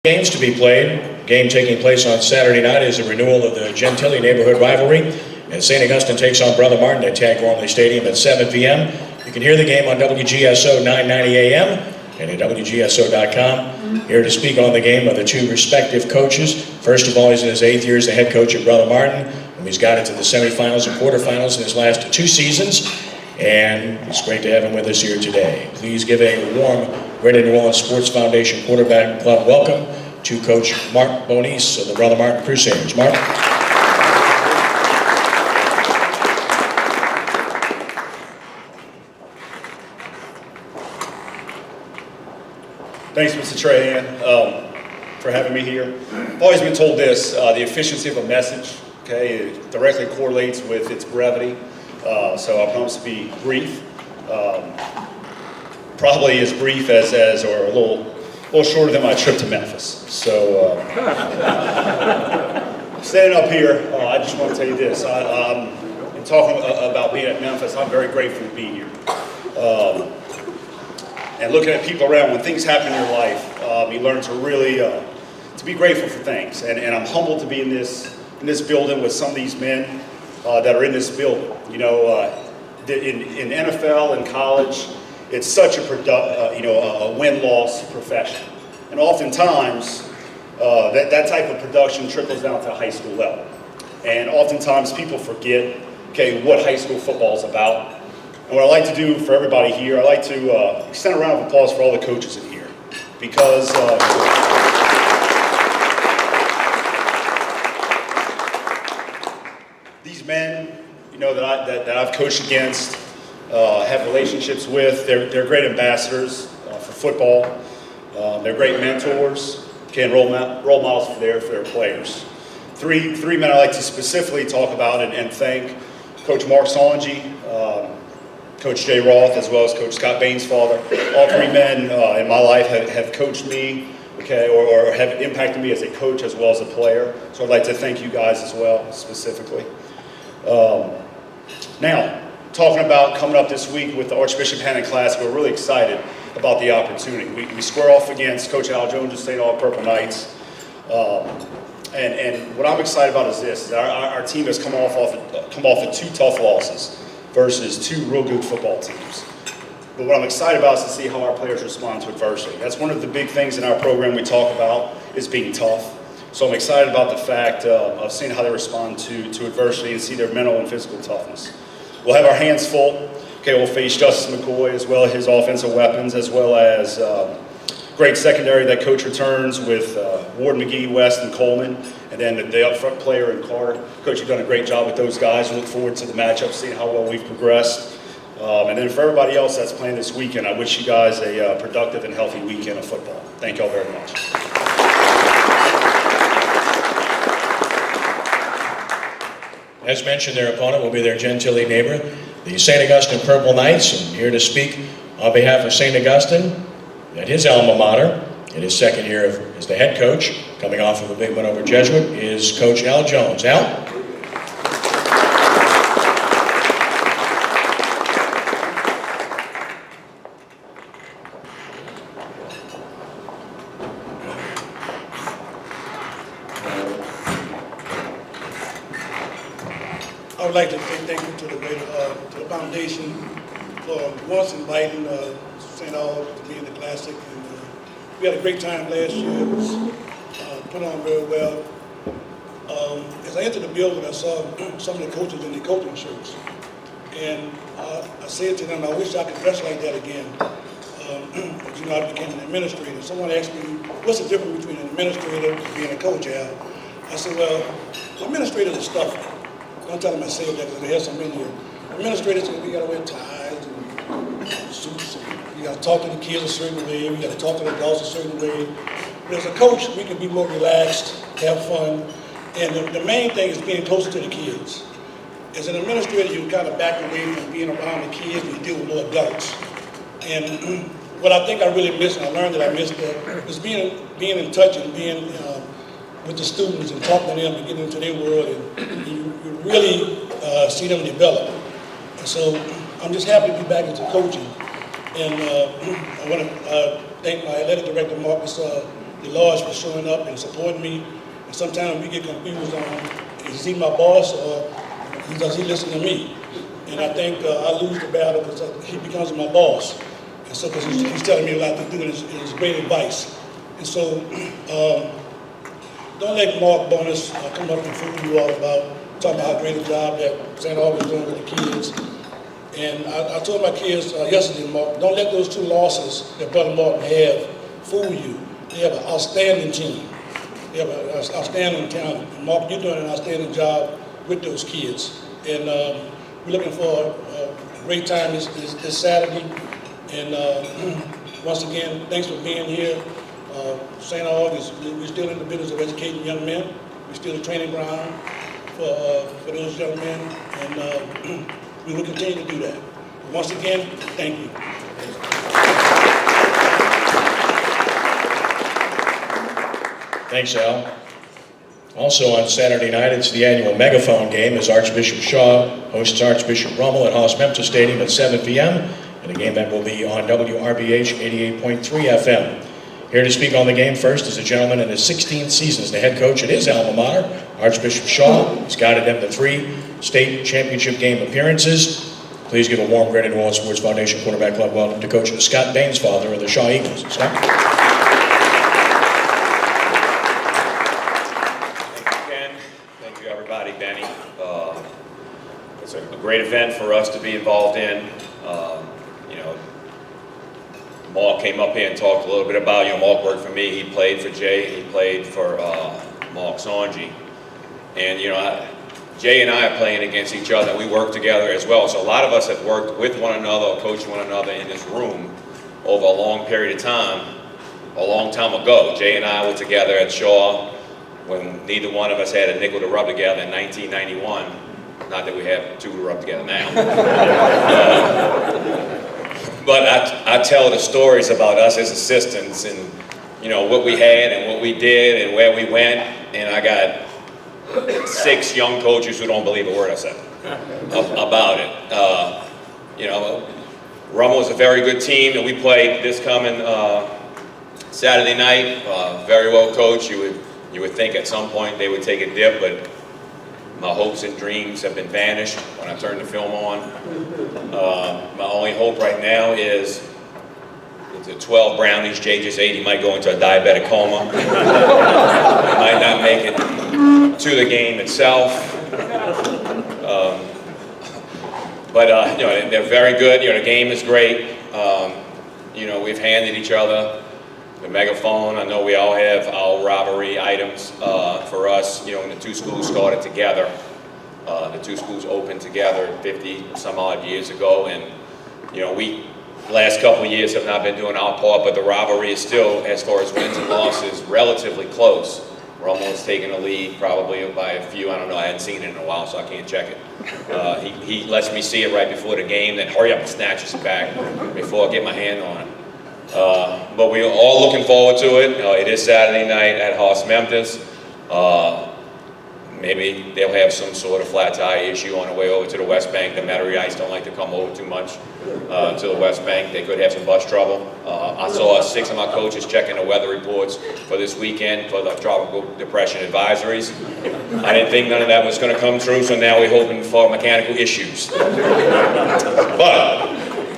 Games to be played. Game taking place on Saturday night is a renewal of the Gentilly neighborhood rivalry as St. Augustine takes on Brother Martin at Tank Gormley Stadium at 7 p.m. You can hear the game on WGSO 990 AM and at WGSO.com. Here to speak on the game are the two respective coaches. First of all, he's in his 8th year as the head coach at Brother Martin, and he's got it to the semifinals and quarterfinals in his last 2 seasons. And it's great to have him with us here today. Please give a warm Greater New Orleans Sports Foundation Quarterback Club welcome to Coach Mark Bonis of the Brother Martin Crusaders. Mark. Thanks, Mr. Trahan, for having me here. I've always been told this, the efficiency of a message, okay, it directly correlates with its brevity. So I promise to be brief, probably as brief as or a little shorter than my trip to Memphis. So standing up here, I just want to tell you this. In talking about being at Memphis, I'm very grateful to be here. And looking at people around, when things happen in your life, you learn to really to be grateful for things. And I'm humbled to be in this building with some of these men that are in this building. You know, in NFL and college, it's such a a win-loss profession, and oftentimes that type of production trickles down to high school level. And oftentimes people forget, okay, what high school football is about. And what I like to do for everybody here, I like to extend a round of applause for all the coaches in here, because these men, you know, that I've coached against, have relationships with, they're great ambassadors for football. They're great mentors, and role models for their players. Three men I like to specifically talk about and thank: Coach Mark Songy, Coach Jay Roth, as well as Coach Scott Bain's father. All 3 men in my life have coached me, okay, or have impacted me as a coach as well as a player. So I'd like to thank you guys as well, specifically. Now, talking about coming up this week with the Archbishop Hannan class, we're really excited about the opportunity. We square off against Coach Al Jones of St. All Purple Knights. And what I'm excited about is this: our team has come off of 2 tough losses versus 2 real good football teams. But what I'm excited about is to see how our players respond to adversity. That's one of the big things in our program we talk about, is being tough. So I'm excited about the fact of seeing how they respond to adversity and see their mental and physical toughness. We'll have our hands full. Okay, we'll face Justice McCoy as well as his offensive weapons, as well as great secondary that coach returns with Ward, McGee, West, and Coleman. And then the up front player in Carter. Coach, you've done a great job with those guys. We look forward to the matchup, seeing how well we've progressed. And then for everybody else that's playing this weekend, I wish you guys a productive and healthy weekend of football. Thank y'all very much. As mentioned, their opponent will be their Gentilly neighbor, the St. Augustine Purple Knights. And here to speak on behalf of St. Augustine at his alma mater, in his 2nd year as the head coach, coming off of a big win over Jesuit, is Coach Al Jones. Al? I would like to say thank you to the foundation for once inviting St. All to be in the Classic. And, we had a great time last year. It was put on very well. As I entered the building, I saw some of the coaches in their coaching shirts. And I said to them, I wish I could dress like that again. But, you know, I became an administrator. Someone asked me, what's the difference between an administrator and being a coach, Al? I said, well, the administrators are stuffy. Don't tell them I said that because they have some in here. Administrators, we got to wear ties and suits. And we got to talk to the kids a certain way. We got to talk to the adults a certain way. But as a coach, we can be more relaxed, have fun. And the main thing is being closer to the kids. As an administrator, you kind of back away from being around the kids and you deal with more adults. And what I think I really missed, and I learned that I missed that, was being in touch and being with the students and talking to them and getting into their world, and you really see them develop. And so I'm just happy to be back into coaching. And I want to thank my athletic director, Marcus the Lodge for showing up and supporting me. And sometimes we get confused on, is he my boss or does he listen to me? And I think I lose the battle because he becomes my boss. And so, because he's telling me a lot to do, and it's great advice. And so, don't let Mark Bonus come up and fool you all about talking about how great a job that St. Augustine is doing with the kids. And I told my kids yesterday, Mark, don't let those 2 losses that Brother Martin have fool you. They have an outstanding team. They have an outstanding talent. And Mark, you're doing an outstanding job with those kids. And we're looking for a great time this Saturday. And once again, thanks for being here. St. Augustine, we're still in the business of educating young men. We're still a training ground for those young men. And we will continue to do that. Once again, thank you. Thanks, Al. Also on Saturday night, it's the annual megaphone game as Archbishop Shaw hosts Archbishop Rummel at Haas-Memphis Stadium at 7 p.m. And the game event will be on WRBH 88.3 FM. Here to speak on the game first is a gentleman in his 16th season as the head coach at his alma mater, Archbishop Shaw. He's guided them to 3 state championship game appearances. Please give a warm great New Orleans Sports Foundation Quarterback Club welcome to Coach Scott Bain's father of the Shaw Eagles. Scott? Thank you, Ken. Thank you, everybody. Benny. It's a great event for us to be involved in. Mark came up here and talked a little bit about, Mark worked for me. He played for Jay. He played for Mark Sonji. And, Jay and I are playing against each other. We work together as well. So a lot of us have worked with one another or coached one another in this room over a long period of time, a long time ago. Jay and I were together at Shaw when neither one of us had a nickel to rub together in 1991. Not that we have 2 to rub together now. But I tell the stories about us as assistants and, what we had and what we did and where we went. And I got 6 young coaches who don't believe a word I said about it. Rummel is a very good team, and we played this coming Saturday night. Very well coached. You would think at some point they would take a dip, but my hopes and dreams have been vanished when I turned the film on. My only hope right now is the 12 brownies. Jay just ate. He might go into a diabetic coma. He might not make it to the game itself. But they're very good. The game is great. We've handed each other the megaphone. I know we all have our rivalry items. For us, when the 2 schools started together, the 2 schools opened together 50 some odd years ago, and we last couple of years have not been doing our part, but the rivalry is still, as far as wins and losses, relatively close. We're almost taking a lead, probably by a few. I don't know. I hadn't seen it in a while, so I can't check it. He lets me see it right before the game, then hurry up and snatches it back before I get my hand on it. But we're all looking forward to it. It is Saturday night at Haas-Memphis. Maybe they'll have some sort of flat tire issue on the way over to the West Bank. The Metairies don't like to come over too much to the West Bank. They could have some bus trouble. I saw 6 of my coaches checking the weather reports for this weekend for the tropical depression advisories. I didn't think none of that was going to come true, so now we're hoping for mechanical issues. But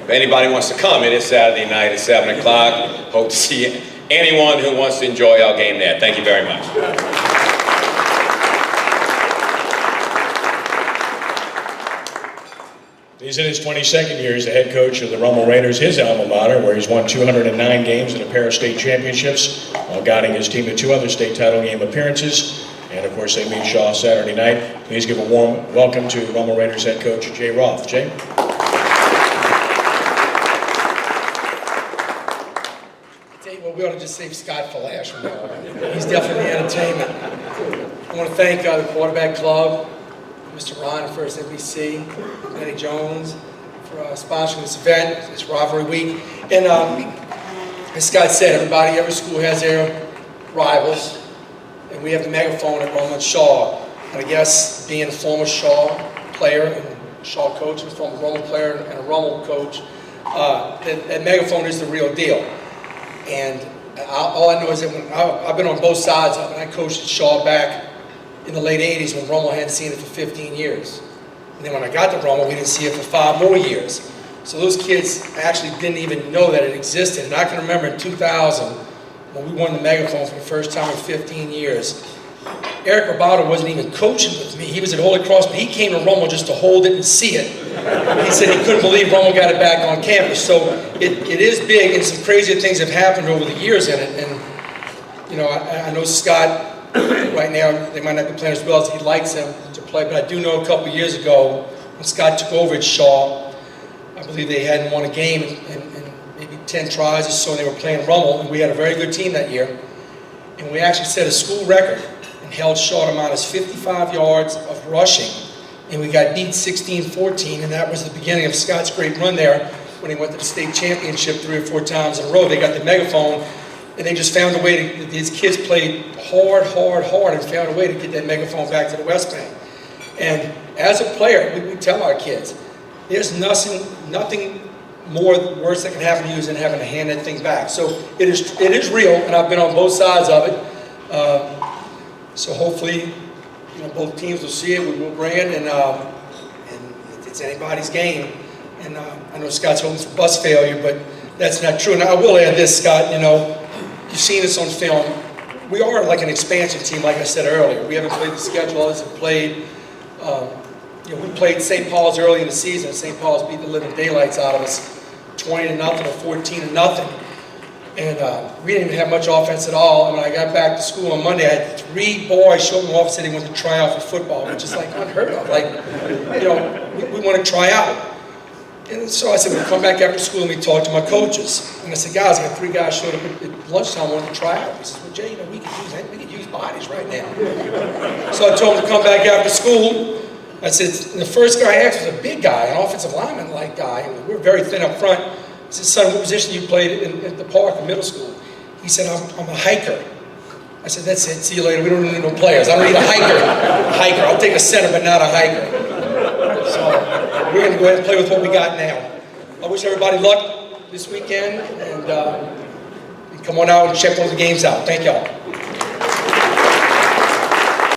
if anybody wants to come, it is Saturday night at 7 o'clock. Hope to see anyone who wants to enjoy our game there. Thank you very much. He's in his 22nd year as the head coach of the Rummel Raiders, his alma mater, where he's won 209 games and a pair of state championships, while guiding his team to 2 other state title game appearances. And of course, they meet Shaw Saturday night. Please give a warm welcome to Rummel Raiders head coach Jay Roth. Jay? Well, we ought to just save Scott for last from now on. He's definitely entertainment. I want to thank the quarterback club, Mr. Ron at First NBC, Benny Jones for sponsoring this event, this rivalry week. And as Scott said, every school has their rivals, and we have the megaphone at Rummel and Shaw. And I guess being a former Shaw player and Shaw coach, a former Rummel player and a Rummel coach, that megaphone is the real deal. And all I know is that when I've been on both sides of it. I coached at Shaw back in the late 80s when Rummel hadn't seen it for 15 years. And then when I got to Rummel, we didn't see it for 5 more years. So those kids actually didn't even know that it existed. And I can remember in 2000, when we won the megaphone for the first time in 15 years, Eric Robato wasn't even coaching with me. He was at Holy Cross, but he came to Rummel just to hold it and see it. He said he couldn't believe Rummel got it back on campus. So it is big, and some crazy things have happened over the years in it. And, you know, I know Scott, right now, they might not be playing as well as he likes them to play, but I do know a couple of years ago, when Scott took over at Shaw, I believe they hadn't won a game in maybe 10 tries or so, and they were playing Rummel, and we had a very good team that year. And we actually set a school record and held Shaw to minus 55 yards of rushing. And we got beat 16-14, and that was the beginning of Scott's great run there when he went to the state championship 3 or 4 times in a row. They got the megaphone, and they just found a way to, these kids played hard, and found a way to get that megaphone back to the West Bank. And as a player, we tell our kids, there's nothing more worse that can happen to you than having to hand that thing back. So it is real, and I've been on both sides of it. So hopefully, you know, both teams will see it. We will bring it, and it's anybody's game. And I know Scott's hoping for bus failure, but that's not true. And I will add this, Scott. You know, you've seen this on film. We are like an expansion team, like I said earlier. We haven't played the schedule others have played. You know, we played St. Paul's early in the season. St. Paul's beat the living daylights out of us, 20-0 or 14-0. And we didn't even have much offense at all. And when I got back to school on Monday, I had 3 boys show me off and said they wanted to try out for football, which is like unheard of. Like, you know, we want to try out. And so I said, we'll come back after school and we talk to my coaches. And I said, guys, I got 3 guys showed up at lunchtime wanting to try out. He said, well, Jay, you know, we could use bodies right now. So I told them to come back after school. I said, the first guy I asked was a big guy, an offensive lineman-like guy. And we were very thin up front. I said, son, what position you played at the park in middle school? He said, I'm a hiker. I said, that's it, see you later. We don't need no players. I don't need a hiker. I'll take a center, but not a hiker. So we're going to go ahead and play with what we got now. I wish everybody luck this weekend, and come on out and check one of the games out. Thank y'all.